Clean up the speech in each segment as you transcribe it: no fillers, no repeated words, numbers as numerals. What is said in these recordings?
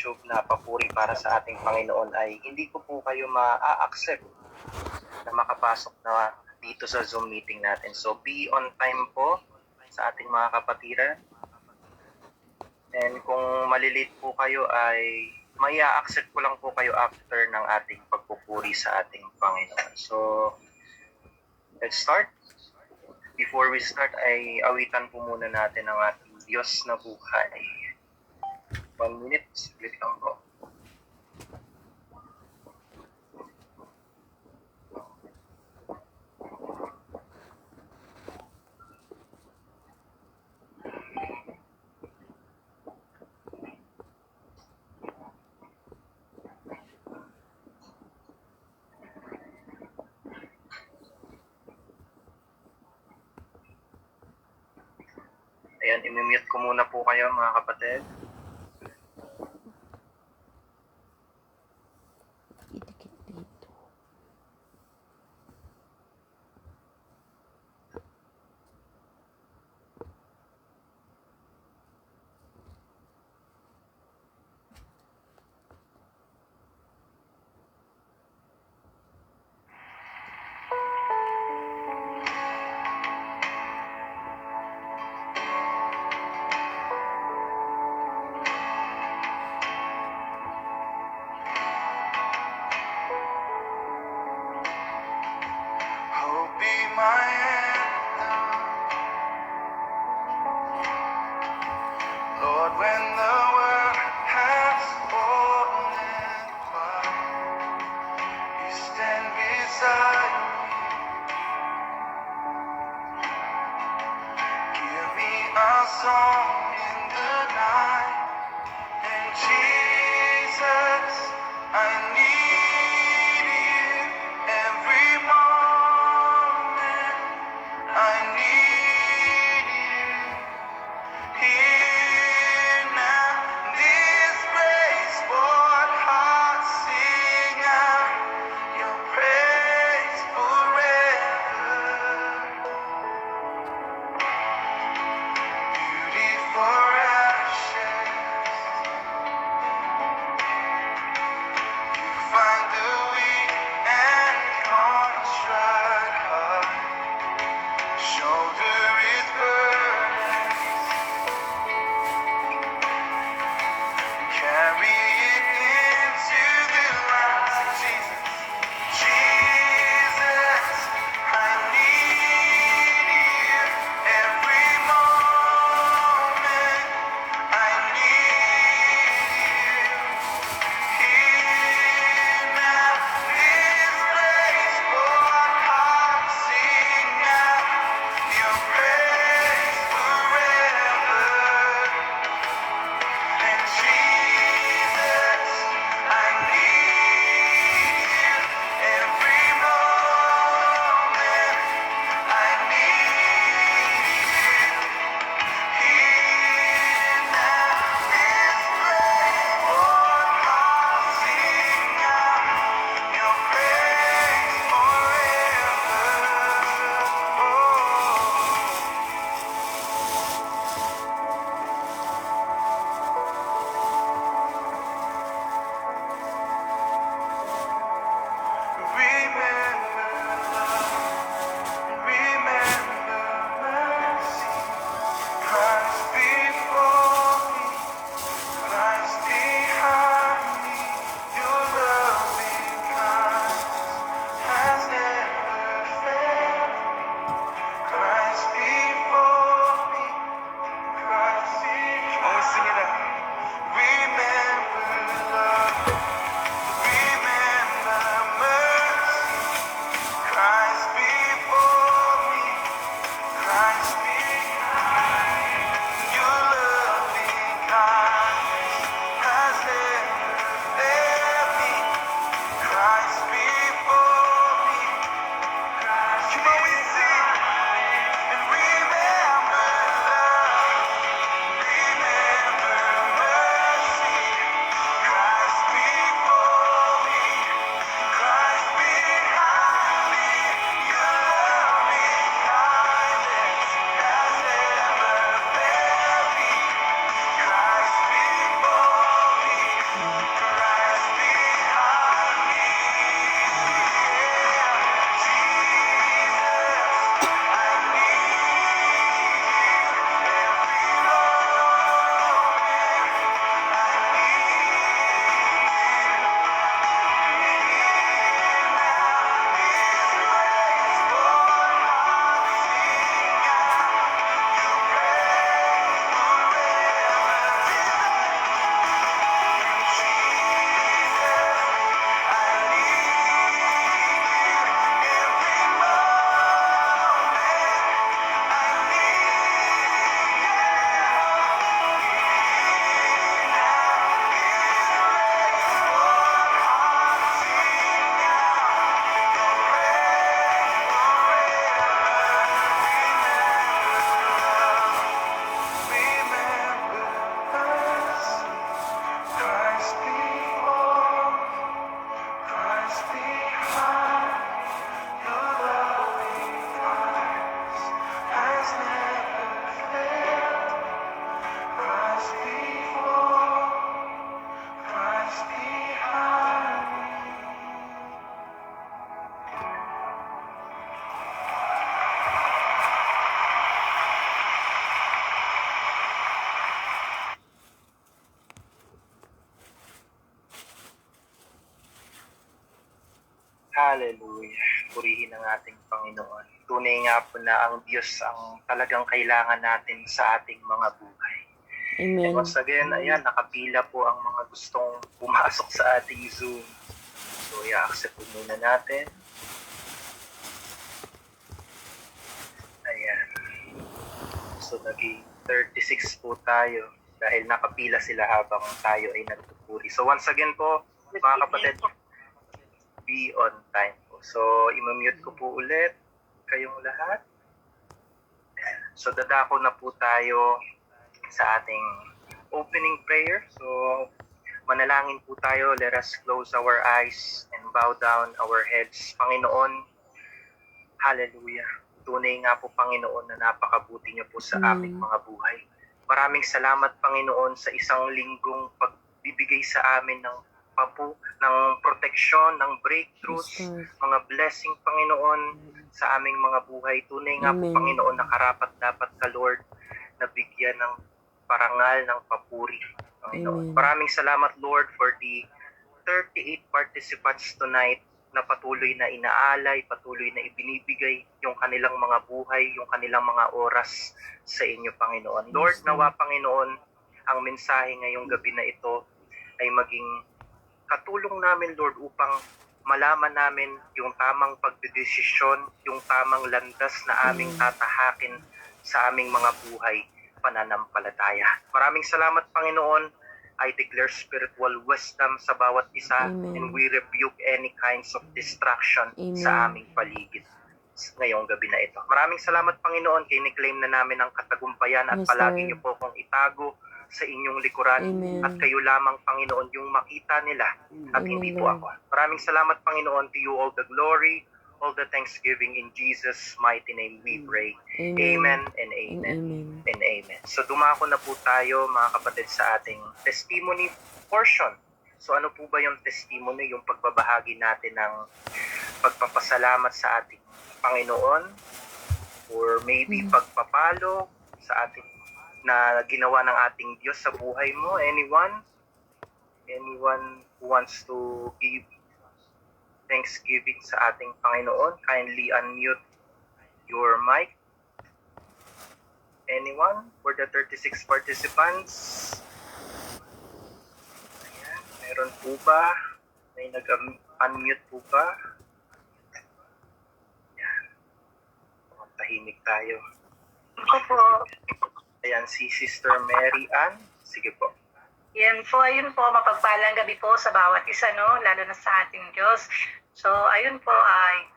YouTube na papuri para sa ating Panginoon ay hindi ko po kayo ma-accept na makapasok na dito sa Zoom meeting natin. So be on time po sa ating mga kapatiran. And kung malilate po kayo ay may accept ko lang po kayo after ng ating pagpupuri sa ating Panginoon. So let's start. Before we start ay awitan po muna natin ang ating Diyos na buhay. 1 minute, saglit lang po. Ayan, imimute ko muna po kayo mga kapatid. Idikit dito. Hope be my anthem, Lord, when the world has fallen quiet, you stand beside me. Give me a song in the night, and Jesus, I need you every moment. I need you here now. This place, Lord, hearts sing out your praise forever. Beauty for ashes, you find the weak and contrite heart. Shoulder its burdens, carry it into the light. Jesus, Jesus, I need you every moment. I need you here now. This place, Lord, hearts sing out your praise forever. And Jesus, Hallelujah. Purihin ang ating Panginoon. Tunay nga po na ang Diyos ang talagang kailangan natin sa ating mga buhay. Amen. And once again, ayan, nakapila po ang mga gustong pumasok sa ating Zoom. So, i-accept po muna natin. Ayan. So, naging 36 po tayo dahil nakapila sila habang tayo ay nagpupuri. So, once again po, mga kapatid, be on time po. So, imamute ko po ulit kayong lahat. So, dadako na po tayo sa ating opening prayer. So, manalangin po tayo. Let us close our eyes and bow down our heads. Panginoon, hallelujah. Tunay nga po, Panginoon, na napakabuti niyo po sa aming mga buhay. Maraming salamat, Panginoon, sa isang linggong pagbibigay sa amin ng proteksyon, ng breakthroughs, mga blessing, Panginoon, sa aming mga buhay. Tunay nga po, Panginoon, na karapat dapat ka, Lord, na bigyan ng parangal, ng papuri, Panginoon. Maraming salamat, Lord, for the 38 participants tonight na patuloy na inaalay, patuloy na ibinibigay yung kanilang mga buhay, yung kanilang mga oras sa inyo, Panginoon. Lord, nawa, Panginoon, ang mensahe ngayong gabi na ito ay maging katulong namin, Lord, upang malaman namin yung tamang pagdedesisyon, yung tamang landas na aming tatahakin sa aming mga buhay, pananampalataya. Maraming salamat, Panginoon. I declare spiritual wisdom sa bawat isa. Amen. And we rebuke any kinds of distraction sa aming paligid ngayong gabi na ito. Maraming salamat, Panginoon, kay ni-claim na namin ang katagumpayan at palagi niyo po kong itago sa inyong likuran. At kayo lamang, Panginoon, yung makita nila at hindi po ako. Maraming salamat, Panginoon. To you all the glory, all the thanksgiving. In Jesus' mighty name we pray. Amen and amen. And amen. So dumako na po tayo, mga kapatid, sa ating testimony portion. So ano po ba yung testimony? Yung pagbabahagi natin ng pagpapasalamat sa ating Panginoon, or maybe pagpapalo sa ating na ginawa ng ating Diyos sa buhay mo. Anyone who wants to give thanksgiving sa ating Panginoon, kindly unmute your mic. Anyone for the 36 participants? Ayan, meron po ba? May nag-unmute po ba? Ayan. Tahimik tayo. Opo. Ayan, si Sister Mary Ann. Sige po. Yan po, ayun po, mapagpalang gabi po sa bawat isa, no? Lalo na sa ating Diyos. So, ayun po, ay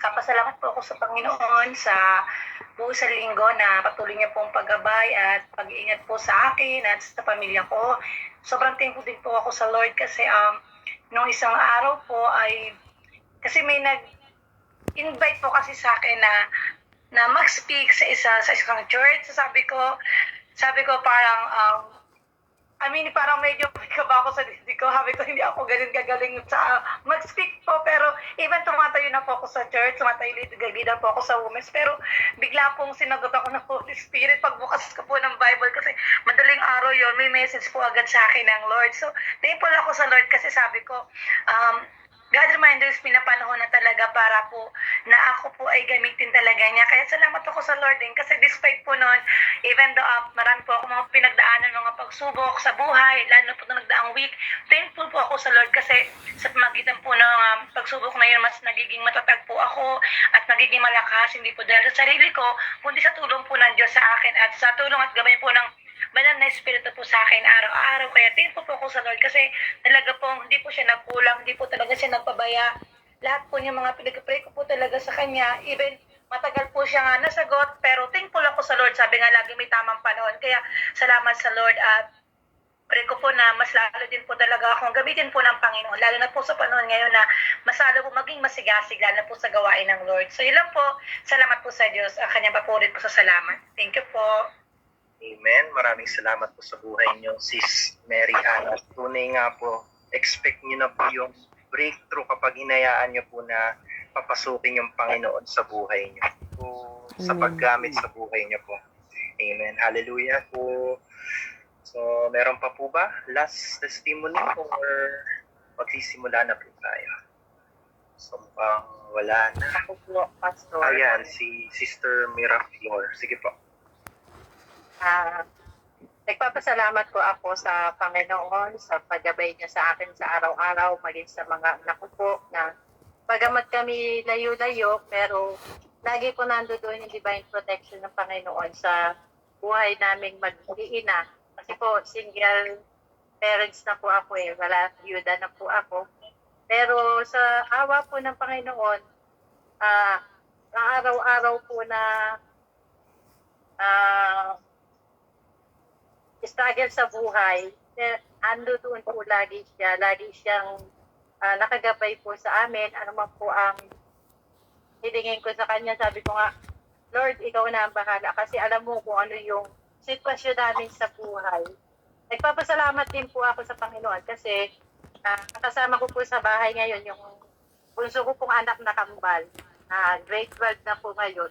kapasalamat po ako sa Panginoon sa buong sa linggo na patuloy niya pong paggabay at pag-iingat po sa akin at sa pamilya ko. Sobrang thankful din po ako sa Lord kasi nung isang araw po ay, kasi may nag-invite po kasi sa akin na mag-speak sa isang church. So sabi ko parang, parang medyo kaba ako sa didi ko. Sabi ko, hindi ako ganun kagaling sa mag-speak po. Pero even tumatayo na po ako sa church, leader po ako sa women's. Pero bigla pong sinagot ako ng Holy Spirit pagbukas ko po ng Bible. Kasi madaling araw yon, may message po agad sa akin ng Lord. So, thankful ako sa Lord kasi sabi ko, God reminders, pinapanahon na talaga para po na ako po ay gamitin talaga niya. Kaya salamat ako sa Lord din kasi despite po noon, even though marami po ako mga pinagdaanan, mga pagsubok sa buhay, lalo po na nagdaang week, thankful po ako sa Lord kasi sa pamagitan po ng pagsubok na yun, mas nagiging matatag po ako at nagiging malakas, hindi po dahil sa sarili ko, kundi sa tulong po ng Diyos sa akin at sa tulong at gabay po ng banal na Espiritu po sa akin araw-araw. Kaya thankful po ako sa Lord kasi talaga po hindi po siya nagkulang, hindi po talaga siya nagpabaya. Lahat po niya mga pinag-pray ko po talaga sa Kanya. Even matagal po siya nga nasagot, pero thankful ako sa Lord. Sabi nga lagi may tamang panahon. Kaya salamat sa Lord at pray ko po na mas lalo din po talaga akong gamitin po ng Panginoon. Lalo na po sa panahon ngayon na mas lalo po maging masigasig, lalo na po sa gawain ng Lord. So yun lang po. Salamat po sa Diyos. Ang Kanyang papurit po sa salamat. Thank you po. Amen. Maraming salamat po sa buhay niyo, Sis Mary Ann. At tunay nga po, expect niyo na po yung breakthrough kapag hinayaan niyo po na papasukin yung Panginoon sa buhay niyo. Po, sa paggamit sa buhay niyo po. Amen. Hallelujah po. So, meron pa po ba? Last testimony or magsisimula na po tayo? So mukhang wala na. Ako po, Pastor. Ayan, si Sister Miraflor. Sige po. Nagpapasalamat po ako sa Panginoon sa paggabay niya sa akin sa araw-araw, maging sa mga anak ko po na bagamat kami layo-layo, pero lagi po nandoon yung divine protection ng Panginoon sa buhay naming mag-iina. Kasi po, single parents na po ako wala, byuda na po ako. Pero sa awa po ng Panginoon, araw-araw po na struggle sa buhay, ando doon po lagi siya. Lagi siyang nakagabay po sa amin. Ano man po ang hilingin ko sa kanya, sabi ko nga, Lord, ikaw na ang bahala kasi alam mo kung ano yung sitwasyon namin sa buhay. Nagpapasalamat din po ako sa Panginoon kasi kasama ko po sa bahay ngayon yung bunso ko pong anak na kambal. Grade 12 na po ngayon.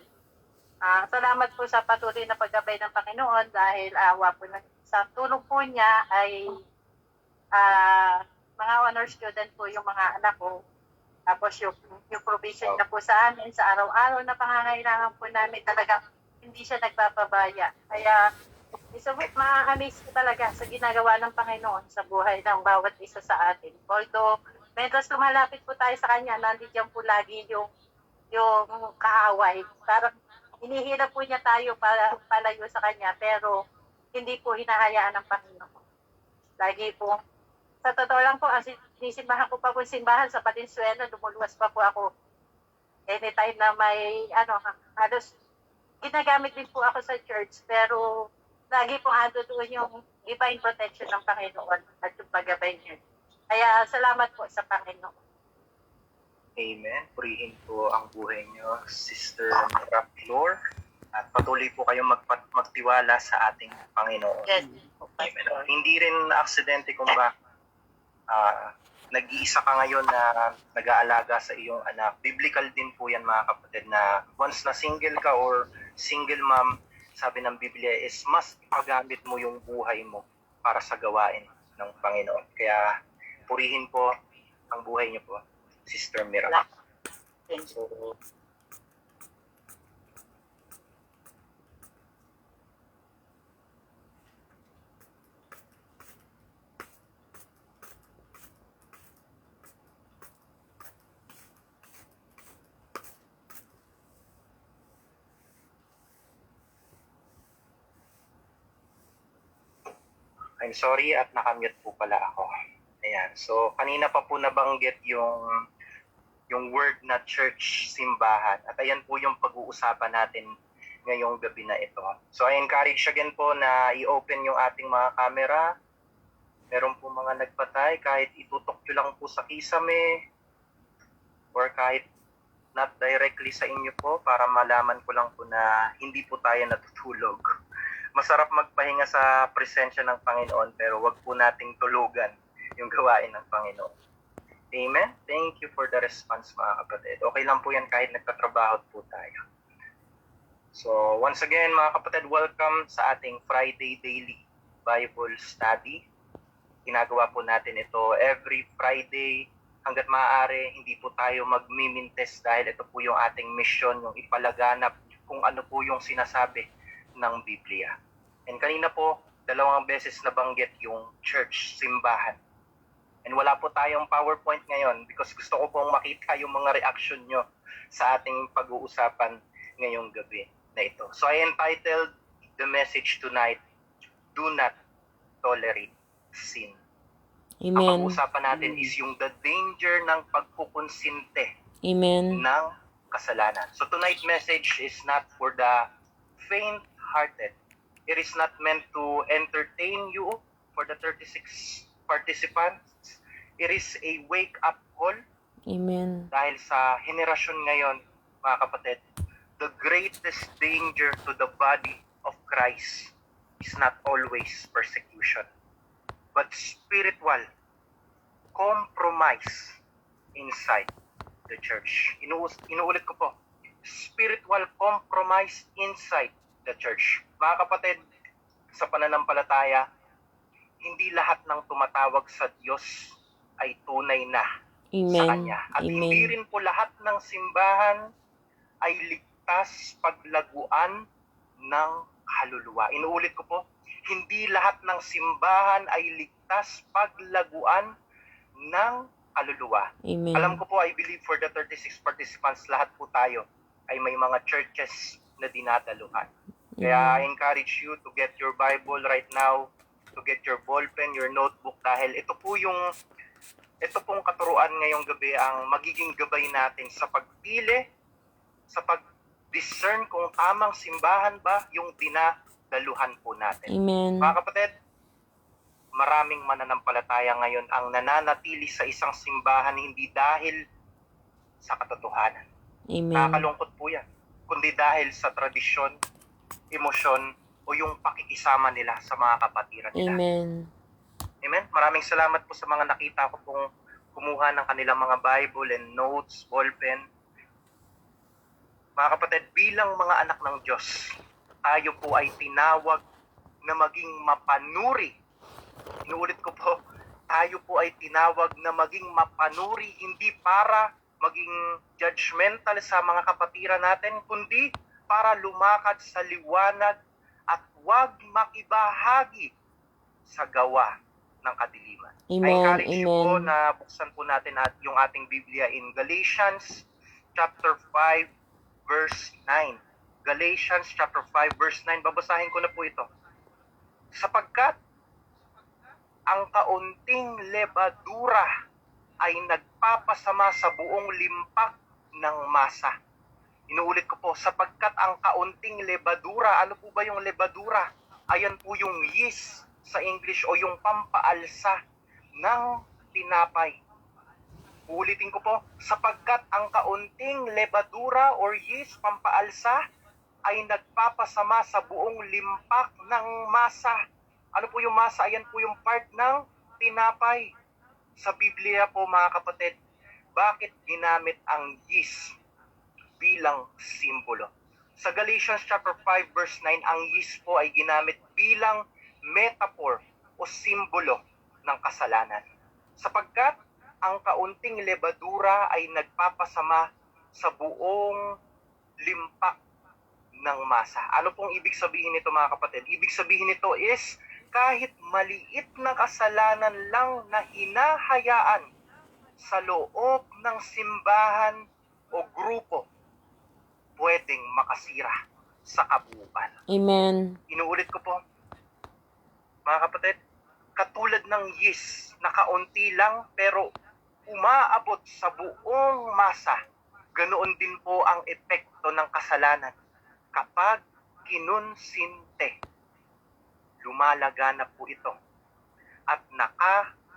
Salamat po sa patuloy na paggabay ng Panginoon dahil awa po sa tulong po niya ay mga honor student po yung mga anak ko. Tapos yung provision na po sa amin sa araw-araw na pangangailangan po namin talaga hindi siya nagpapabaya. Kaya ma-amaze ko talaga sa ginagawa ng Panginoon sa buhay ng bawat isa sa atin. Although, mentras lumalapit po tayo sa Kanya, nandiyan po lagi yung kaaway. Parang hinihila po niya tayo para palayo sa Kanya, pero hindi po hinahayaan ng Panginoon. Lagi po, sa totoo lang po, ang sinisimbahan ko pa po simbahan sa Valenzuela, lumuluwas pa po ako. Anytime na may, halos ginagamit din po ako sa church, pero lagi po ando doon yung divine protection ng Panginoon at yung paggabay niya. Kaya salamat po sa Panginoon. Amen. Purihin po ang buhay niyo, Sister Miraflor. At patuloy po kayong magtiwala sa ating Panginoon. Yes. Amen. Hindi rin aksidente kung nag-iisa ka ngayon na nag-aalaga sa iyong anak. Biblical din po yan mga kapatid na once na single ka or single mom, sabi ng Biblia is mas ipagamit mo yung buhay mo para sa gawain ng Panginoon. Kaya purihin po ang buhay niyo po, Sister Mira. So, I'm sorry at nakamute po pala ako. Ayan. So, kanina pa po nabanggit yung word na church, simbahan. At ayan po yung pag-uusapan natin ngayong gabi na ito. So, I encourage again po na i-open yung ating mga camera. Meron po mga nagpatay, kahit itutok nyo lang po sa kisame or kahit not directly sa inyo po para malaman ko lang po na hindi po tayo natutulog. Masarap magpahinga sa presensya ng Panginoon pero wag po nating tulugan yung gawain ng Panginoon. Amen? Thank you for the response mga kapatid. Okay lang po yan kahit nagtatrabaho po tayo. So once again mga kapatid, welcome sa ating Friday Daily Bible Study. Ginagawa po natin ito every Friday hanggat maaari. Hindi po tayo magmimintes dahil ito po yung ating mission, yung ipalaganap kung ano po yung sinasabi ng Biblia. And kanina po, 2 beses nabanggit yung church, simbahan. And wala po tayong PowerPoint ngayon because gusto ko pong makita yung mga reaction nyo sa ating pag-uusapan ngayong gabi na ito. So I entitled the message tonight, Do Not Tolerate Sin. Amen. Ang pag-uusapan natin is yung the danger ng pagkukonsinte Amen. ng kasalanan. So tonight's message is not for the faint-hearted. It is not meant to entertain you for the 36 participants. It is a wake-up call. Amen. Dahil sa henerasyon ngayon, mga kapatid, the greatest danger to the body of Christ is not always persecution, but spiritual compromise inside the church. Inuulit ko po, spiritual compromise inside the church. Mga kapatid, sa pananampalataya, hindi lahat ng tumatawag sa Diyos ay tunay na sa Amen. Kanya. At hindi Amen. rin po lahat ng simbahan ay ligtas paglaguan ng kaluluwa. Inuulit ko po, hindi lahat ng simbahan ay ligtas paglaguan ng kaluluwa. Amen. Alam ko po, I believe for the 36 participants, lahat po tayo ay may mga churches na dinadaluhan. Kaya I encourage you to get your Bible right now, to get your ballpen, your notebook, dahil ito pong katuruan ngayong gabi ang magiging gabay natin sa pagpili, sa pag-discern kung tamang simbahan ba yung dinadaluhan po natin. Amen. Mga kapatid, maraming mananampalataya ngayon ang nananatili sa isang simbahan hindi dahil sa katotohanan. Amen. Nakakalungkot po yan. Kundi dahil sa tradisyon, emosyon, o yung pakikisama nila sa mga kapatiran nila. Amen. Amen? Maraming salamat po sa mga nakita ko pong kumuha ng kanilang mga Bible and notes, ballpen. Mga kapatid, bilang mga anak ng Diyos, tayo po ay tinawag na maging mapanuri. Inuulit ko po, tayo po ay tinawag na maging mapanuri, hindi para maging judgmental sa mga kapatiran natin, kundi para lumakad sa liwanag at huwag makibahagi sa gawa ng kadiliman. Amen. I encourage you po Amen. na buksan po natin yung ating Biblia in Galatians chapter 5 verse 9. Galatians chapter 5 verse 9. Babasahin ko na po ito. Sapagkat ang kaunting lebadura ay nagpapasama sa buong limpak ng masa. Inuulit ko po, sapagkat ang kaunting lebadura, ano po ba yung lebadura? Ayan po yung yeast sa English o yung pampaalsa ng tinapay. Ulitin ko po, sapagkat ang kaunting lebadura or yeast, pampaalsa, ay nagpapasama sa buong limpak ng masa. Ano po yung masa? Ayan po yung part ng tinapay. Sa Biblia po mga kapatid, bakit ginamit ang yeast bilang simbolo? Sa Galatians chapter 5 verse 9, ang yeast po ay ginamit bilang metaphor o simbolo ng kasalanan. Sapagkat ang kaunting lebadura ay nagpapasama sa buong limpak ng masa. Ano pong ibig sabihin nito mga kapatid? Ibig sabihin nito is kahit maliit na kasalanan lang na hinahayaan sa loob ng simbahan o grupo, pwedeng makasira sa kabuuan. Amen. Inuulit ko po, mga kapatid, katulad ng yeast na kaunti lang pero umaabot sa buong masa, ganoon din po ang epekto ng kasalanan. Kapag kinunsinte, lumalaganap po ito at nakakahawa.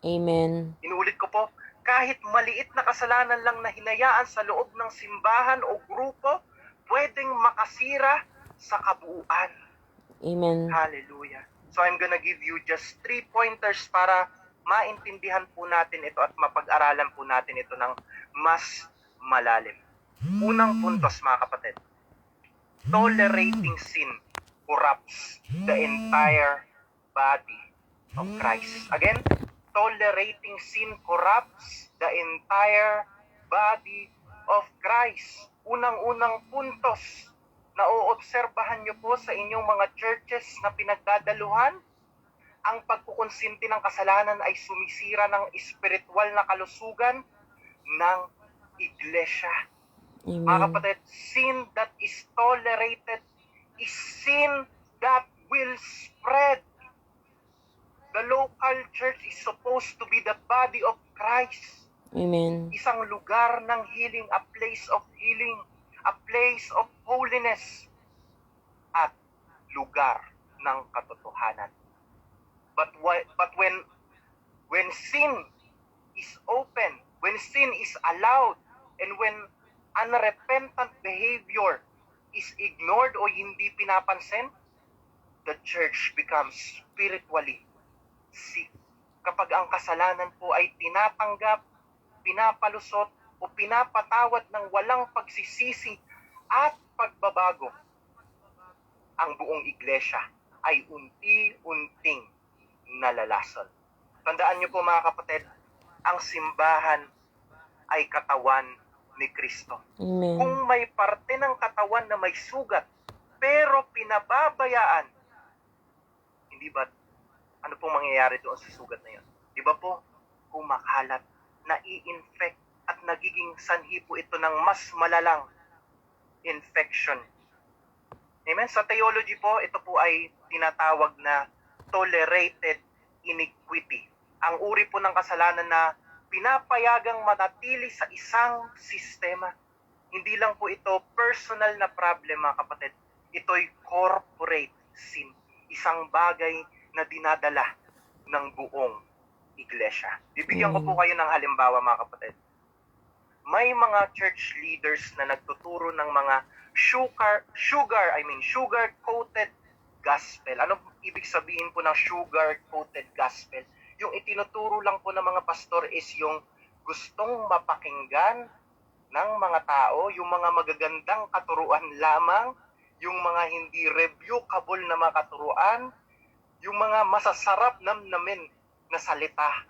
Amen. Inuulit ko po, kahit maliit na kasalanan lang na hinayaan sa loob ng simbahan o grupo, pwedeng makasira sa kabuuan. Amen. Hallelujah. So I'm gonna give you just 3 pointers para maintindihan po natin ito at mapag-aralan po natin ito ng mas malalim. Unang puntos mga kapatid, tolerating sin corrupts the entire body of Christ. Again, tolerating sin corrupts the entire body of Christ. Unang-unang puntos na oobserbahan nyo po sa inyong mga churches na pinagdadaluhan, ang pagkukonsinti ng kasalanan ay sumisira ng espiritual na kalusugan ng iglesia. Mga Amen. kapatid, sin that is tolerated is sin that will spread. The local church is supposed to be the body of Christ. Amen. Isang lugar ng healing, a place of healing, a place of holiness, at lugar ng katotohanan. But when sin is open, when sin is allowed, and when unrepentant behavior is ignored o hindi pinapansin, the church becomes spiritually sick. Kapag ang kasalanan po ay tinatanggap, pinapalusot, o pinapatawad ng walang pagsisisi at pagbabago, ang buong iglesia ay unti-unting nalalason. Tandaan niyo po mga kapatid, ang simbahan ay katawan ni Kristo. Amen. Kung may parte ng katawan na may sugat, pero pinababayaan, hindi ba, ano pong mangyayari doon sa sugat na yun? Di ba po, kumakalat, nai-infect, at nagiging sanhi po ito ng mas malalang infection. Amen? Sa theology po, ito po ay tinatawag na tolerated iniquity. Ang uri po ng kasalanan na pinapayagang manatili sa isang sistema. Hindi lang po ito personal na problem, mga kapatid. Ito'y corporate sin. Isang bagay na dinadala ng buong iglesia. Bibigyan ko po kayo ng halimbawa, mga kapatid. May mga church leaders na nagtuturo ng mga sugar-coated gospel. Ano ibig sabihin po ng sugar-coated gospel? Yung itinuturo lang po ng mga pastor is yung gustong mapakinggan ng mga tao, yung mga magagandang katuruan lamang, yung mga hindi rebukable na mga katuruan, yung mga masasarap namnamin na salita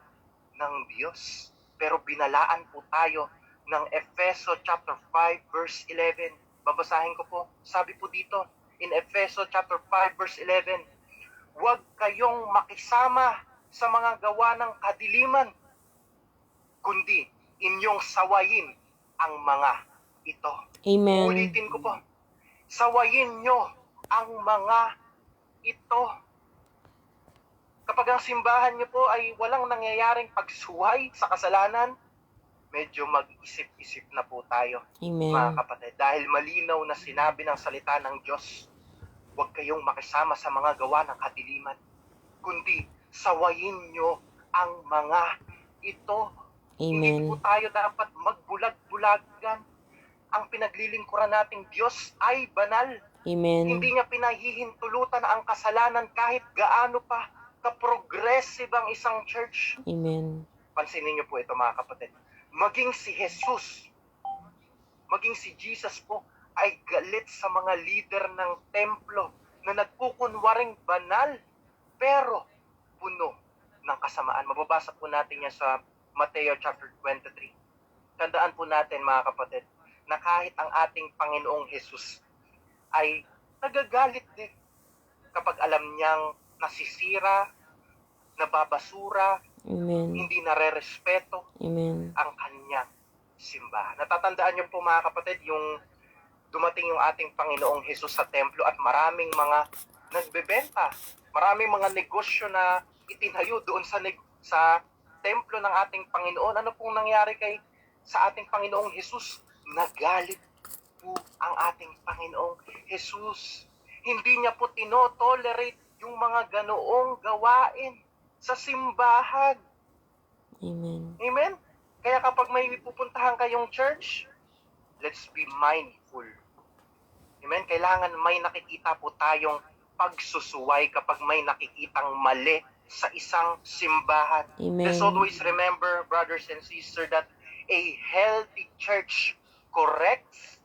ng Diyos. Pero binalaan po tayo ng Efeso chapter 5 verse 11. Babasahin ko po. Sabi po dito in Efeso chapter 5 verse 11, huwag kayong makisama sa mga gawa ng kadiliman, kundi inyong sawayin ang mga ito. Amen. Ulitin ko po. Sawayin nyo ang mga ito. Kapag ang simbahan nyo po ay walang nangyayaring pagsuway sa kasalanan, medyo mag-isip-isip na po tayo, Amen. mga kapatid. Dahil malinaw na sinabi ng salita ng Diyos, huwag kayong makisama sa mga gawa ng kadiliman, kundi sawayin nyo ang mga ito. Hindi Amen. po tayo dapat magbulag-bulagan. Ang pinaglilingkuran nating Diyos ay banal. Amen. Hindi niya pinahihintulutan ang kasalanan kahit gaano pa ka-progressive ang isang church. Amen. Pansinin niyo po ito, mga kapatid. Maging si Jesus, maging si Jesus po, ay galit sa mga leader ng templo na nagkukunwaring banal, pero puno ng kasamaan. Mababasa po natin yan sa Mateo chapter 23. Tandaan po natin, mga kapatid, na kahit ang ating Panginoong Jesus ay nagagalit din kapag alam niyang nasisira, nababasura, Amen. hindi nare-respeto Amen. ang kanyang simbahan. Natatandaan niyo po, mga kapatid, yung dumating yung ating Panginoong Jesus sa templo at maraming mga nagbebenta, maraming mga negosyo na itinayo doon sa templo ng ating Panginoon. Ano pong nangyari sa ating Panginoong Jesus? Nagalit po ang ating Panginoong Jesus. Hindi niya po tinotolerate yung mga ganoong gawain sa simbahan. Amen. Amen? Kaya kapag may pupuntahan kayong church, let's be mindful. Amen? Kailangan may nakikita po tayong pagsusuway kapag may nakikitang mali sa isang simbahan. Amen. Let's always remember, brothers and sisters, that a healthy church corrects,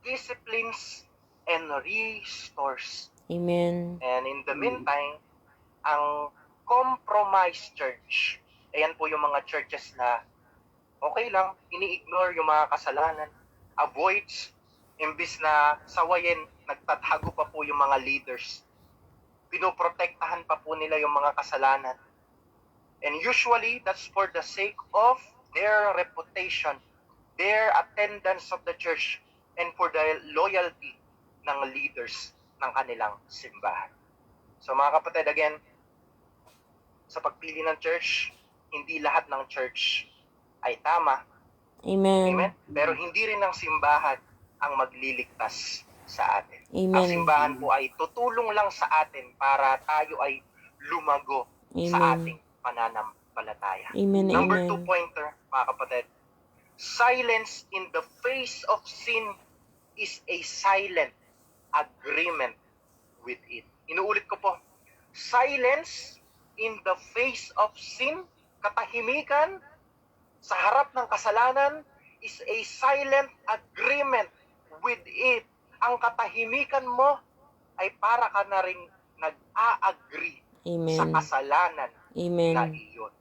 disciplines, and restores. Amen. And in the meantime, ang compromised church, ayan po yung mga churches na okay lang, ini-ignore yung mga kasalanan, avoids, imbis na sawayin, nagtatago pa po yung mga leaders. Pinoprotektahan pa po nila yung mga kasalanan. And usually, that's for the sake of their reputation, their attendance of the church, and for the loyalty ng leaders ng kanilang simbahan. So mga kapatid, again, sa pagpili ng church, hindi lahat ng church ay tama. Amen. Amen? Pero hindi rin ng simbahan ang magliligtas sa atin. Amen. Ang simbahan po ay tutulong lang sa atin para tayo ay lumago sa Amen. ating pananampalataya. Amen. Number Amen. 2 pointer, mga kapatid. Silence in the face of sin is a silent agreement with it. Inuulit ko po. Silence in the face of sin, katahimikan sa harap ng kasalanan, is a silent agreement with it. Ang katahimikan mo ay para ka na rin nag-a-agree sa Amen. kasalanan na Amen. iyon.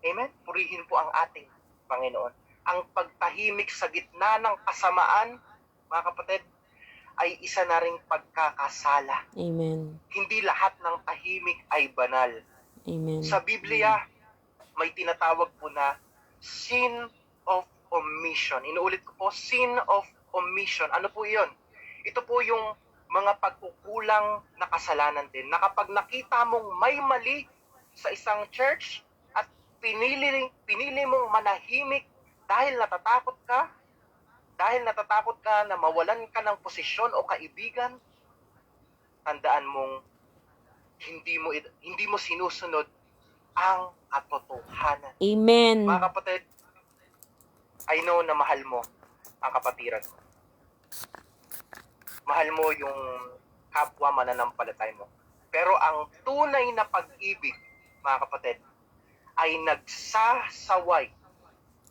Amen? Purihin po ang ating Panginoon. Ang pagtahimik sa gitna ng kasamaan, mga kapatid, ay isa na ring pagkakasala. Amen. Hindi lahat ng tahimik ay banal. Amen. Sa Biblia, may tinatawag po na sin of omission. Inuulit ko po, sin of omission. Ano po iyon? Ito po yung mga pagkukulang na kasalanan din, na kapag nakita mong may mali sa isang church at pinili mong manahimik dahil natatakot ka na mawalan ka ng posisyon o kaibigan, tandaan mong hindi mo sinusunod ang katotohanan. Amen. Mga kapatid, I know na mahal mo ang kapatiran mo. Mahal mo yung kapwa mananampalatay mo. Pero ang tunay na pag-ibig, mga kapatid, ay nagsasaway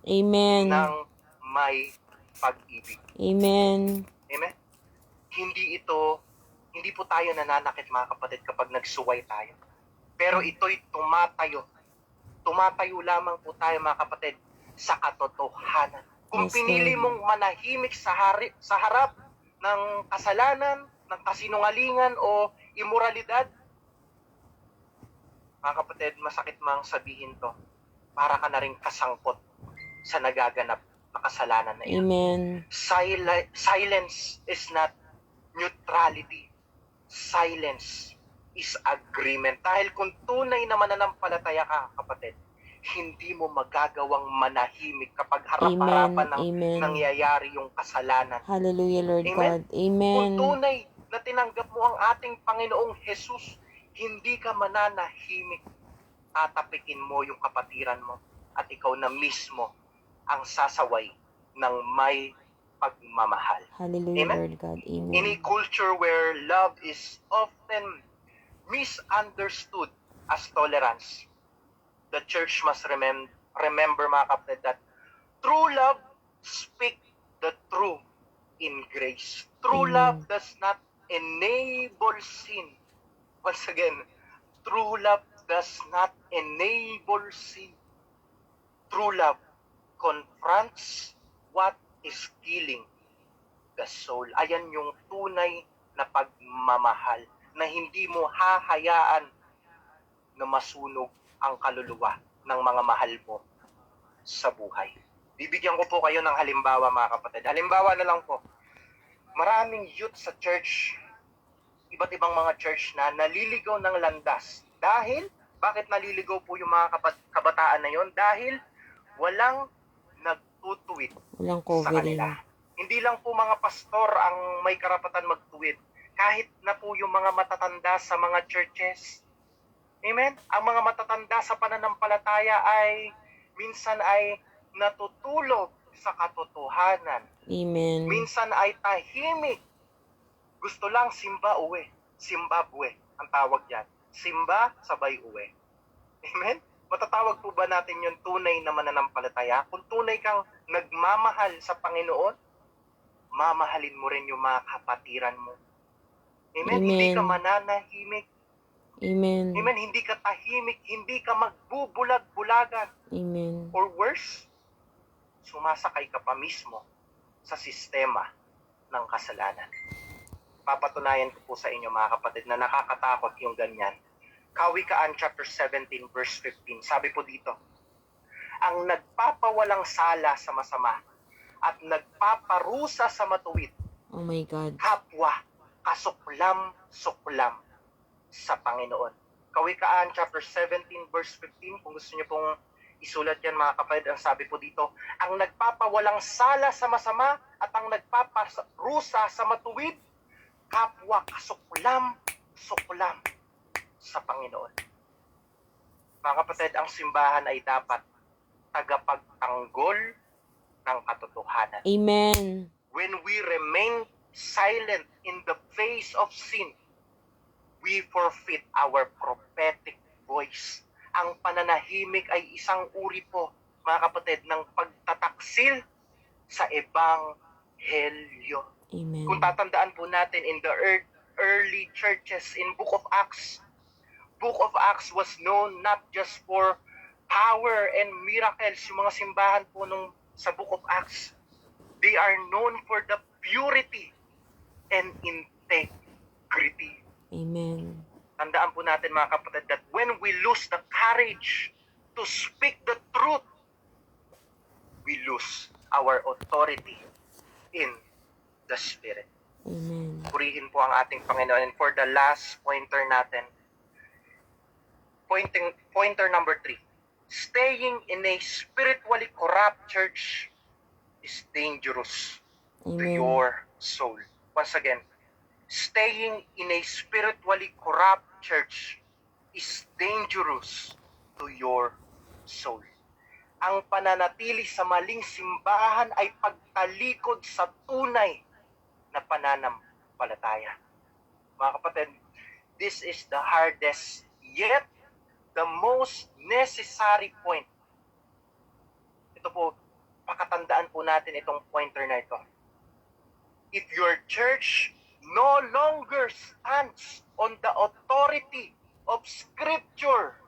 Amen. ng may pag-ibig. Amen. Amen? Hindi po tayo nananakit, mga kapatid, kapag nagsuway tayo. Pero ito'y tumatayo. Tumatayo lamang po tayo, mga kapatid, sa katotohanan. Kung Yes, pinili Lord. mong manahimik sa harap ng kasalanan, ng kasinungalingan o imoralidad, mga kapatid, masakit mang sabihin to, para ka na rin kasangkot sa nagaganap na kasalanan na iyon. Amen. Silence is not neutrality. Silence is agreement. Dahil kung tunay na mananampalataya ka, kapatid, hindi mo magagawang manahimik kapag harap-harapan ng Amen. nangyayari yung kasalanan. Hallelujah, Lord Amen. God. Amen. Kung tunay na tinanggap mo ang ating Panginoong Jesus, hindi ka mananahimik. Tatapikin mo yung kapatiran mo at ikaw na mismo ang sasaway ng may pagmamahal. Hallelujah, Amen. Lord God. In Amen. a culture where love is often misunderstood as tolerance, the church must remember, mga kapatid, that true love speak the truth in grace. True Amen. love does not enable sin. Once again, true love does not enable sin. True love confronts what is killing the soul. Ayan yung tunay na pagmamahal na hindi mo hahayaan na masunog ang kaluluwa ng mga mahal mo sa buhay. Bibigyan ko po kayo ng halimbawa, mga kapatid. Halimbawa na lang po. Maraming youth sa church, iba't ibang mga church na naliligaw ng landas. Dahil, bakit naliligaw po yung mga kabataan na yon? Dahil walang nagtutuwid Walang sa kanila. covering. Hindi lang po mga pastor ang may karapatan magtuwid. Kahit na po yung mga matatanda sa mga churches. Amen? Ang mga matatanda sa pananampalataya ay minsan ay natutulog sa katotohanan. Amen. Minsan ay tahimik. Gusto lang simba uwi. Zimbabwe ang tawag yan. Simba, sabay uwi. Amen? Matatawag po ba natin yung tunay na mananampalataya? Kung tunay kang nagmamahal sa Panginoon, mamahalin mo rin yung mga kapatiran mo. Amen? Amen. Hindi ka mananahimik. Amen. Amen? Hindi ka tahimik. Hindi ka magbubulag-bulagan. Amen. Or worse, sumasakay ka pa mismo sa sistema ng kasalanan. Papatunayan ko po sa inyo, mga kapatid, na nakakatakot yung ganyan. Kawikaan chapter 17 verse 15. Sabi po dito, ang nagpapawalang sala sa masama at nagpaparusa sa matuwid, Oh my God. kapwa kasuklam-suklam sa Panginoon. Kawikaan chapter 17 verse 15, kung gusto niyo pong isulat yan, mga kapatid, ang sabi po dito, ang nagpapawalang sala sa masama at ang nagpaparusa sa matuwid, kapwa kasuklam-suklam sa Panginoon. Mga kapatid, ang simbahan ay dapat tagapagtanggol ng katotohanan. Amen. When we remain silent in the face of sin, we forfeit our prophetic voice. Ang pananahimik ay isang uri po, mga kapatid, ng pagtataksil sa ebanghelyo. Amen. Kung tatandaan po natin in the early churches in Book of Acts was known not just for power and miracles, yung mga simbahan po sa Book of Acts, they are known for the purity and integrity. Amen. Tandaan po natin mga kapatid that when we lose the courage to speak the truth, we lose our authority in the Spirit. Amen. Purihin po ang ating Panginoon. And for the last pointer natin, pointer number 3, staying in a spiritually corrupt church is dangerous to Amen. your soul. Once again, staying in a spiritually corrupt church is dangerous to your soul. Ang pananatili sa maling simbahan ay pagtalikod sa tunay na pananampalataya. Mga kapatid, this is the hardest yet the most necessary point. Ito po, pakatandaan po natin itong pointer na ito. If your church no longer stands on the authority of Scripture,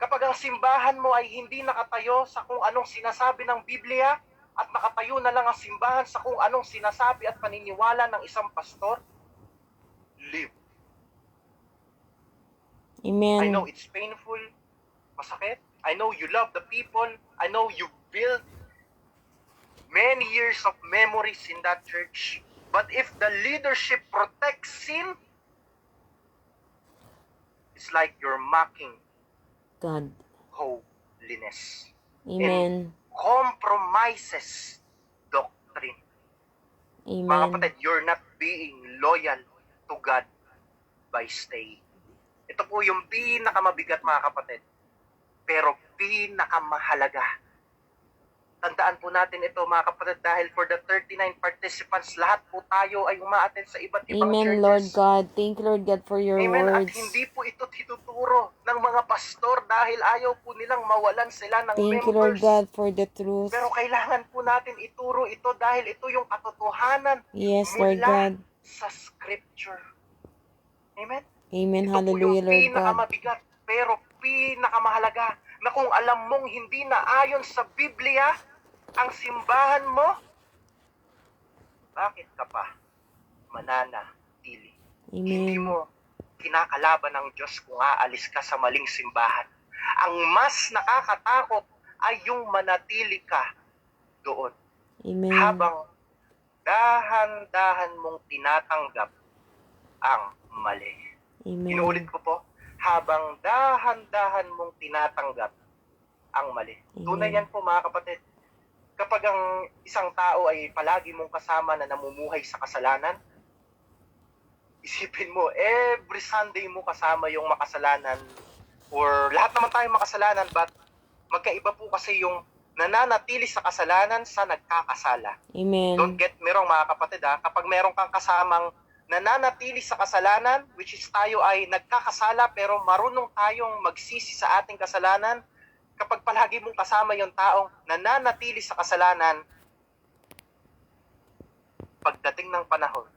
kapag ang simbahan mo ay hindi nakatayo sa kung anong sinasabi ng Biblia at nakatayo na lang ang simbahan sa kung anong sinasabi at paniniwala ng isang pastor, leave. Amen. I know it's painful, masakit. I know you love the people. I know you built many years of memories in that church. But if the leadership protects sin, it's like you're mocking God. holiness. Amen. Compromises doctrine. Mga Amen. kapatid, you're not being loyal to God by staying. Ito po yung pinakamabigat mga kapatid, pero pinakamahalaga. Tandaan po natin ito mga kapatid dahil for the 39 participants, lahat po tayo ay umaattend sa iba't ibang Amen, churches. Lord God. Thank you, Lord God, for your Amen. At words. hindi po ito tinuturo ng mga pastor dahil ayaw po nilang mawalan sila ng Thank you, members. Lord God, for the truth. Pero kailangan po natin ituro ito dahil ito yung katotohanan Yes, Lord mula God. sa Scripture. Amen? Amen. Ito po Hallelujah, yung Lord God. pinakamabigat pero pinakamahalaga na kung alam mong hindi na ayon sa Biblia ang simbahan mo, bakit ka pa mananatili? Hindi Amen. mo kinakalaban ng Diyos kung aalis ka sa maling simbahan. Ang mas nakakatakot ay yung manatili ka doon. Amen. Habang dahan-dahan mong tinatanggap ang mali. Amen. Inuulit ko po, habang dahan-dahan mong tinatanggap ang mali. Amen. Tunay yan po mga kapatid. Kapag ang isang tao ay palagi mong kasama na namumuhay sa kasalanan, isipin mo, every Sunday mo kasama yung makasalanan, or lahat naman tayo makasalanan, but magkaiba po kasi yung nananatili sa kasalanan sa nagkakasala. Amen. Don't get me wrong mga kapatid ha, kapag meron kang kasamang nananatili sa kasalanan, which is tayo ay nagkakasala pero marunong tayong magsisi sa ating kasalanan, kapag palagi mong kasama yung taong nananatili sa kasalanan, pagdating ng panahon,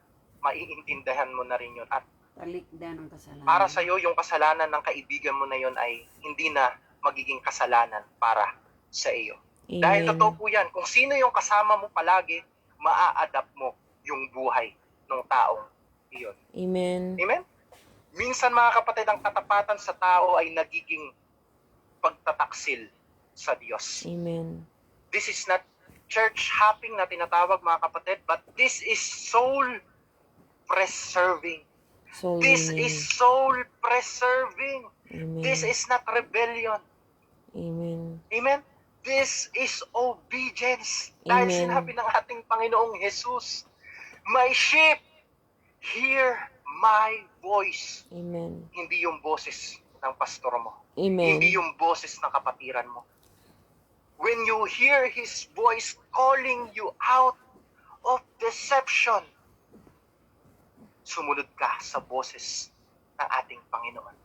maiintindihan mo na rin yun. At Talikdan ang kasalanan. para sa iyo, yung kasalanan ng kaibigan mo na yun ay hindi na magiging kasalanan para sa iyo. Amen. Dahil totoo po yan, kung sino yung kasama mo palagi, maa-adapt mo yung buhay ng taong iyon. Amen. Amen? Minsan mga kapatid, ang katapatan sa tao ay nagiging pagtataksil sa Diyos. Amen. This is not church hopping na tinatawag mga kapatid, but this is soul preserving. Soul This winning. is soul preserving. Amen. This is not rebellion. Amen. Amen? This is obedience. Dahil Amen. sinabi ng ating Panginoong Jesus, my sheep hear my voice. Amen. Hindi yung boses ng pastor mo. Amen. Hindi yung boses ng kapatiran mo. When you hear His voice calling you out of deception, sumunod ka sa boses ng ating Panginoon.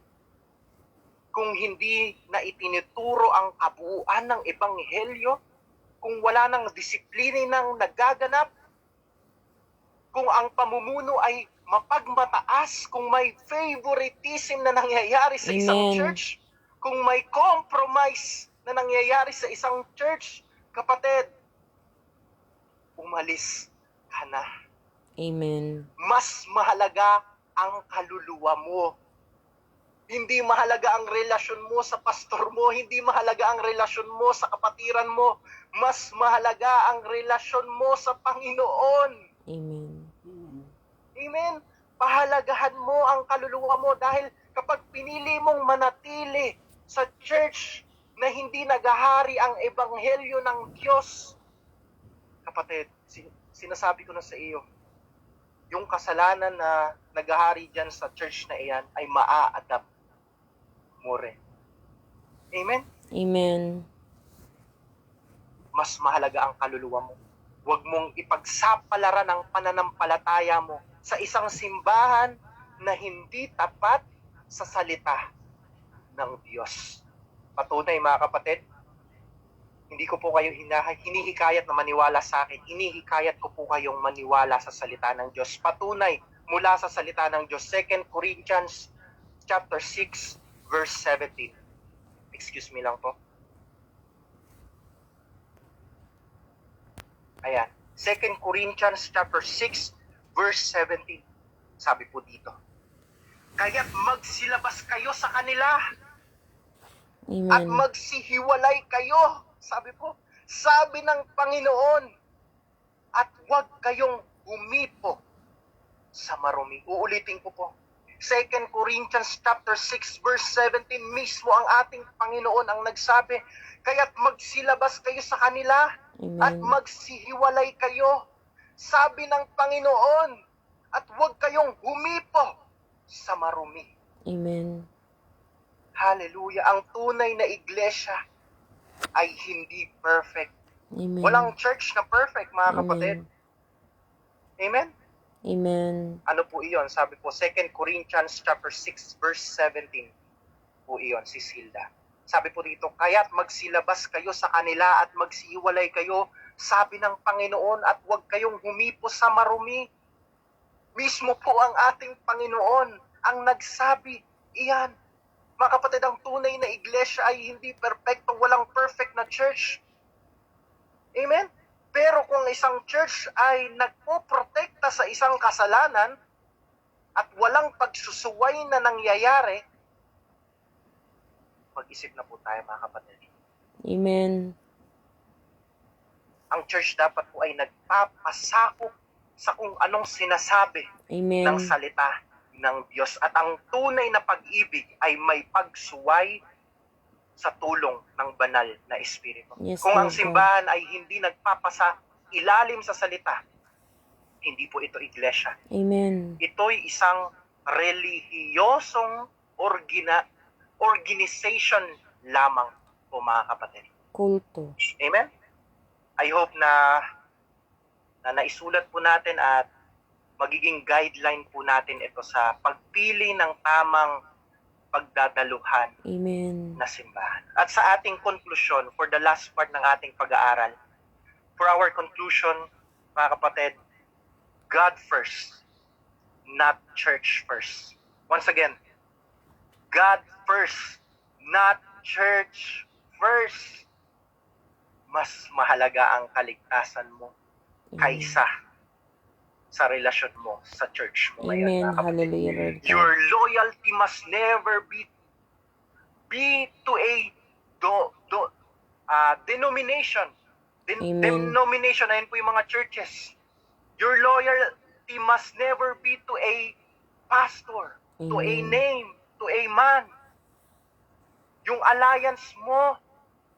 Kung hindi na itinuturo ang kabuuan ng Ebanghelyo, kung wala nang disiplina nang nagaganap, kung ang pamumuno ay mapagmataas, kung may favoritism na nangyayari sa isang Amen. church, kung may compromise na nangyayari sa isang church, kapatid, umalis ka na. Amen. Mas mahalaga ang kaluluwa mo. Hindi mahalaga ang relasyon mo sa pastor mo, hindi mahalaga ang relasyon mo sa kapatiran mo. Mas mahalaga ang relasyon mo sa Panginoon. Amen. Amen. Pahalagahan mo ang kaluluwa mo dahil kapag pinili mong manatili sa church na hindi naghahari ang ebanghelyo ng Diyos, kapatid, sinasabi ko na sa iyo, yung kasalanan na naghahari dyan sa church na iyan ay maa-adapt mo rin. Amen? Amen. Mas mahalaga ang kaluluwa mo. Huwag mong ipagsapalaran ang pananampalataya mo sa isang simbahan na hindi tapat sa salita ng Diyos. Patunay mga kapatid, hindi ko po kayo hinihikayat na maniwala sa akin. Hinihikayat ko po kayong maniwala sa salita ng Diyos. Patunay mula sa salita ng Diyos. 2 Corinthians chapter 6 verse 17. Excuse me lang po. Ayan. 2 Corinthians chapter 6 verse 17. Sabi po dito, kaya't magsilabas kayo sa kanila at Amen. magsihiwalay kayo. Sabi po, sabi ng Panginoon, at huwag kayong humipo sa marumi. Uulitin ko po. 2 Corinthians chapter 6 verse 17, mismo ang ating Panginoon ang nagsabi, kaya't magsilabas kayo sa kanila at Amen. magsihiwalay kayo. Sabi ng Panginoon, at huwag kayong humipo sa marumi. Amen. Hallelujah. Ang tunay na iglesia ay hindi perfect. Amen. Walang church na perfect, mga kapatid. Amen. Amen? Amen. Ano po iyon? Sabi po, 2 Corinthians chapter 6 verse 17 po iyon, si Silda. Sabi po dito, kaya't magsilabas kayo sa kanila at magsihiwalay kayo, sabi ng Panginoon, at huwag kayong humipo sa marumi. Mismo po ang ating Panginoon ang nagsabi, iyan. Mga kapatid, ang tunay na iglesia ay hindi perfecto, walang perfect na church. Amen? Pero kung isang church ay nagpoprotekta sa isang kasalanan at walang pagsusuway na nangyayari, mag-isip na po tayo mga kapatid. Amen. Ang church dapat po ay nagpapasakop sa kung anong sinasabi Amen. ng salita ng Diyos. At ang tunay na pag-ibig ay may pagsuway sa tulong ng banal na Espiritu. Yes, Kung ang Lord God. simbahan ay hindi nagpapasa ilalim sa salita, hindi po ito iglesia. Amen. Ito'y isang relihiyosong organization lamang po mga kapatid. Kulto. Amen? I hope na naisulat po natin at magiging guideline po natin ito sa pagpili ng tamang pagdadaluhan Amen. na simbahan. At sa ating conclusion, for the last part ng ating pag-aaral, for our conclusion, mga kapatid, God first, not church first. Once again, God first, not church first. Mas mahalaga ang kaligtasan mo kaysa sa relasyon mo sa church mo ngayon. Amen. mga kapatid. Hallelujah, Lord God. Your loyalty must never be to a denomination. Amen. Denomination, ayun po yung mga churches. Your loyalty must never be to a pastor, to a Amen. name, to a man. Yung alliance mo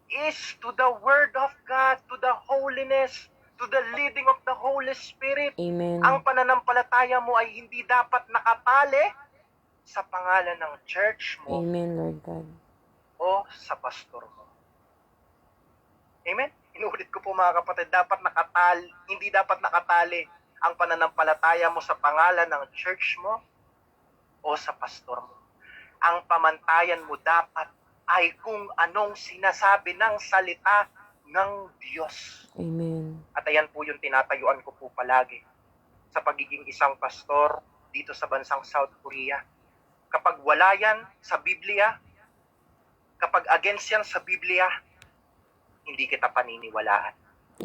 is to the Word of God, to the holiness, to the leading of the Holy Spirit. Amen. Ang pananampalataya mo ay hindi dapat nakatali sa pangalan ng church mo Amen, Lord God. o sa pastor mo. Amen? Inuulit ko po mga kapatid, hindi dapat nakatali ang pananampalataya mo sa pangalan ng church mo o sa pastor mo. Ang pamantayan mo dapat ay kung anong sinasabi ng salita ng Diyos. Amen. At ayan po yung tinatayuan ko po palagi sa pagiging isang pastor dito sa bansang South Korea. Kapag wala yan sa Biblia, Kapag against yan sa Biblia, hindi kita paniniwalaan.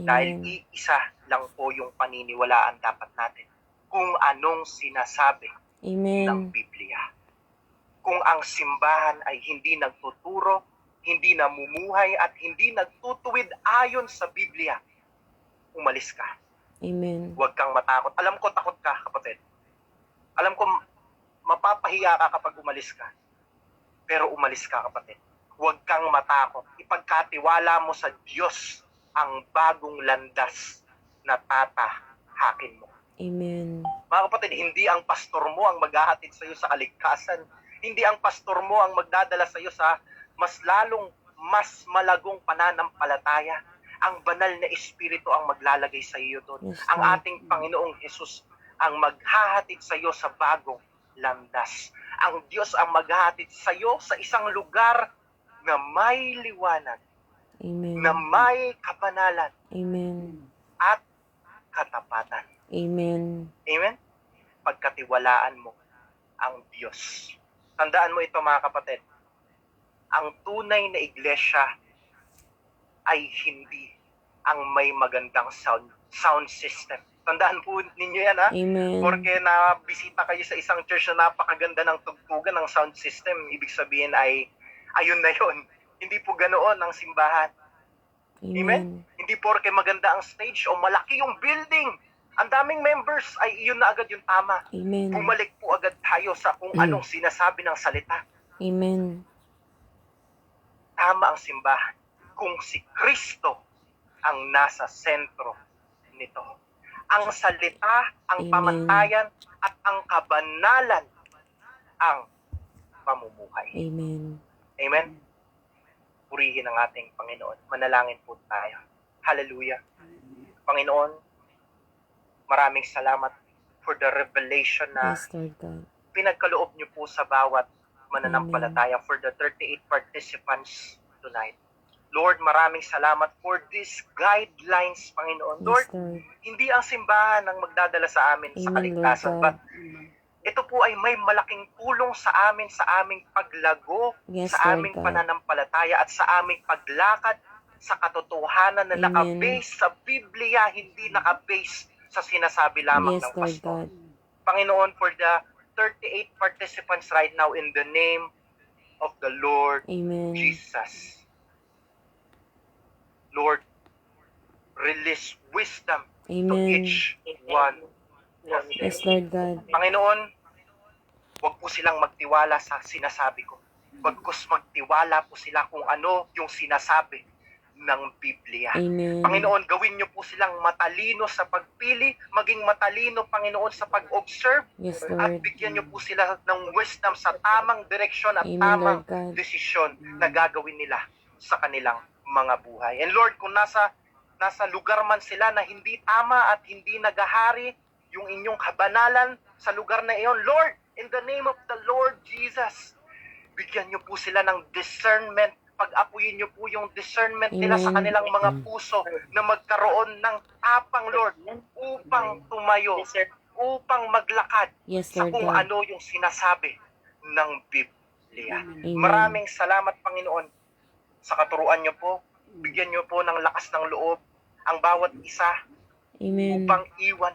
Dahil Amen. iisa lang po yung paniniwalaan dapat natin. Kung anong sinasabi ng Amen. Biblia. Kung ang simbahan ay hindi nagtuturo, hindi namumuhay at hindi nagtutuwid ayon sa Biblia, umalis ka. Amen. Huwag kang matakot. Alam ko takot ka, kapatid. Alam ko mapapahiya ka kapag umalis ka. Pero umalis ka, kapatid. Huwag kang matakot. Ipagkatiwala mo sa Diyos ang bagong landas na tatahakin mo. Amen. Mga kapatid, hindi ang pastor mo ang maghahatid sa iyo sa kaligtasan. Hindi ang pastor mo ang magdadala sa iyo sa mas malagong pananampalataya. Ang banal na Espiritu ang maglalagay sa iyo doon. Yes, Ang Lord. ating Panginoong Hesus ang maghahatid sa iyo sa bagong landas. Ang Diyos ang maghahatid sa iyo sa isang lugar na may liwanag, Amen. na may kabanalan Amen. at katapatan. Amen. Amen? Pagkatiwalaan mo ang Diyos. Tandaan mo ito, mga kapatid. Ang tunay na iglesia ay hindi ang may magandang sound system. Tandaan po ninyo yan, ha? Amen. Porque na bisita kayo sa isang church na napakaganda ng tugtugan ng sound system, ibig sabihin ay ayun na yun. Hindi po ganoon ang simbahan. Amen? Hindi porke maganda ang stage o malaki yung building, ang daming members, ay iyon na agad yung tama. Amen. Bumalik po agad tayo sa kung anong sinasabi ng salita. Amen. Tama ang simbahan kung si Kristo ang nasa sentro nito. Ang salita, ang Amen. pamantayan, at ang kabanalan ang pamumuhay. Amen. Amen? Purihin ang ating Panginoon. Manalangin po tayo. Hallelujah. Panginoon, maraming salamat for the revelation na Yes, Lord God. pinagkaloob niyo po sa bawat mananampalataya for the 38 participants tonight. Lord, maraming salamat for these guidelines, Panginoon. Lord, Yes, Lord. hindi ang simbahan ang magdadala sa amin sa Amen, Lord kaligtasan, God. but ito po ay may malaking tulong sa amin sa aming paglago, Yes, sa Lord aming God. pananampalataya at sa aming paglakad sa katotohanan na Amen. nakabase sa Biblia, hindi nakabase sa sinasabi lamang Yes, ng Lord pastor. God. Panginoon, for the 38 participants right now, in the name of the Lord Amen. Jesus. Lord, release wisdom to Amen. each one of them. Yes, Lord God. Panginoon, huwag po silang magtiwala sa sinasabi ko. Bagkus magtiwala po sila kung ano yung sinasabi ng Biblia. Amen. Panginoon, gawin niyo po silang matalino sa pagpili, maging matalino, Panginoon, sa pag-observe, Yes, at Lord. bigyan niyo po sila ng wisdom sa tamang direksyon at Amen, tamang Lord God. desisyon na gagawin nila sa kanilang mga buhay. And Lord, kung nasa lugar man sila na hindi tama at hindi nagahari yung inyong kabanalan sa lugar na iyon, Lord, in the name of the Lord Jesus, bigyan niyo po sila ng discernment. Pag-apuyin niyo po yung discernment nila sa Amen. kanilang mga puso na magkaroon ng tapang, Lord, upang tumayo, upang maglakad Yes, sa Lord kung God. ano yung sinasabi ng Biblia. Amen. Maraming salamat, Panginoon, sa katuruan niyo po. Bigyan niyo po ng lakas ng loob ang bawat isa Amen. upang iwan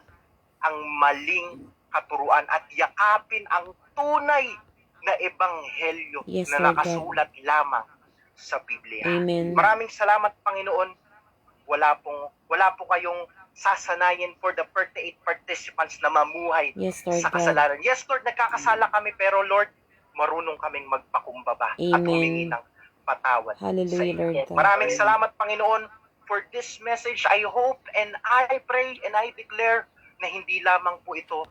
ang maling katuruan at yakapin ang tunay na ebanghelyo Yes, na Lord God. nakasulat lamang sa Biblia. Amen. Maraming salamat, Panginoon. Wala po kayong sasanayin for the 38 participants na mamuhay Yes, Lord sa God. kasalanan. Yes, Lord, nagkakasala kami, pero Lord, marunong kaming magpakumbaba at Amen. humingi ng patawad sa Hallelujah, iyo. Lord God. Maraming salamat, Panginoon, for this message. I hope and I pray and I declare na hindi lamang po ito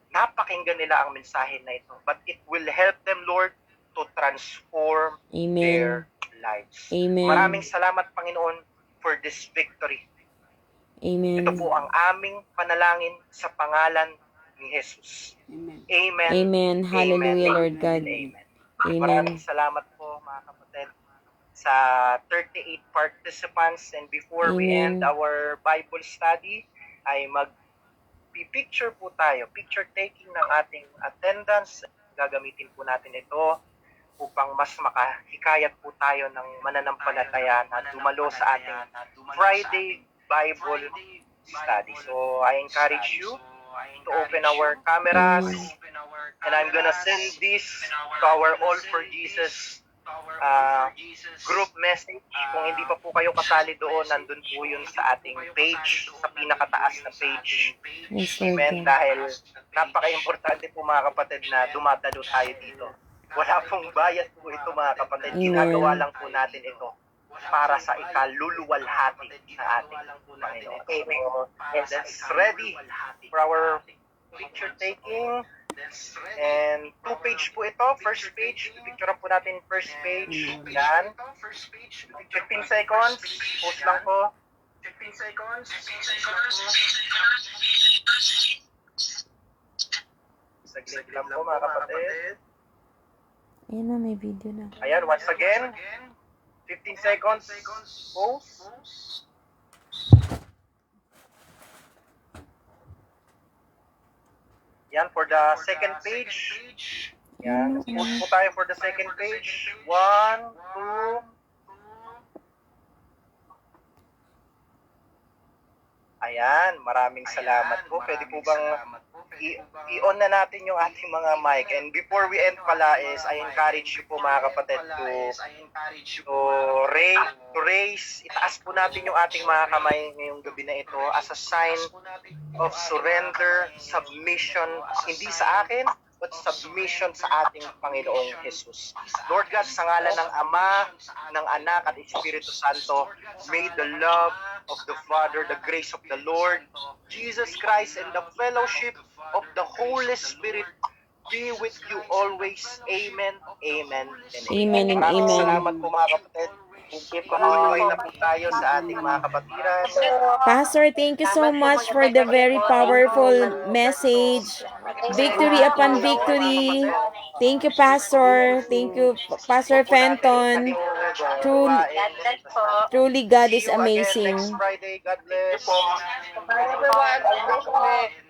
napakinggan nila ang mensahe na ito, but it will help them, Lord, to transform their Amen. lives. Amen. Maraming salamat, Panginoon, for this victory. Amen. Ito po ang aming panalangin sa pangalan ni Jesus. Amen. Amen. Hallelujah, Amen, Lord God. and Amen. Amen. Maraming salamat po, mga kapatid, sa 38 participants. And before we Amen. end our Bible study, ay mag-picture po tayo, picture taking ng ating attendance. Gagamitin po natin ito upang mas makahikayat po tayo ng mananampalataya na dumalo sa ating Friday Bible study. So I encourage you to open our cameras, and I'm gonna send this to our All for Jesus group message. Kung hindi pa po kayo kasali doon, nandun po yun sa ating page, sa pinakataas na page. Yes, Lord Amen. God. Dahil napaka-importante po mga kapatid na dumadalo tayo dito. Wala pong bayad po ito mga kapatid. Amen. Ginagawa lang po natin ito para sa ikaluluwalhati ng ating Panginoon. So, let's ready for our picture taking. And 2 page po ito. First page, picturean po natin first page. Yan. 15 seconds. Post lang po. 15 seconds. Saglit lang po mga kapatid. Ayan na, may video na. Ayan, once again. 15 seconds. Post. Yan, for the second page. Yan, post po tayo for the second page. 1, 2. Ayan, maraming salamat po. Pwede po bang i-on na natin yung ating mga mic? And before we end pala is, I encourage you po mga kapatid to raise, itaas po natin yung ating mga kamay ngayong gabi na ito as a sign of surrender, submission, hindi sa akin, but submission sa ating Panginoong Jesus. Lord God, sa ngalan ng Ama, ng Anak at Espiritu Santo, may the love of the Father, the grace of the Lord, Jesus Christ, and the fellowship of the Holy Spirit be with you always. Amen, amen, and Amen and Maraming amen. salamat po mga kapatid. Patuloy na po tayo sa ating mga kapatiran. Pastor, thank you so much for the very powerful message. Victory upon victory. Thank you, Pastor. Thank you, Pastor Fenton. Truly, God is See you again amazing. next Friday. God bless. Bye everyone. God bless you.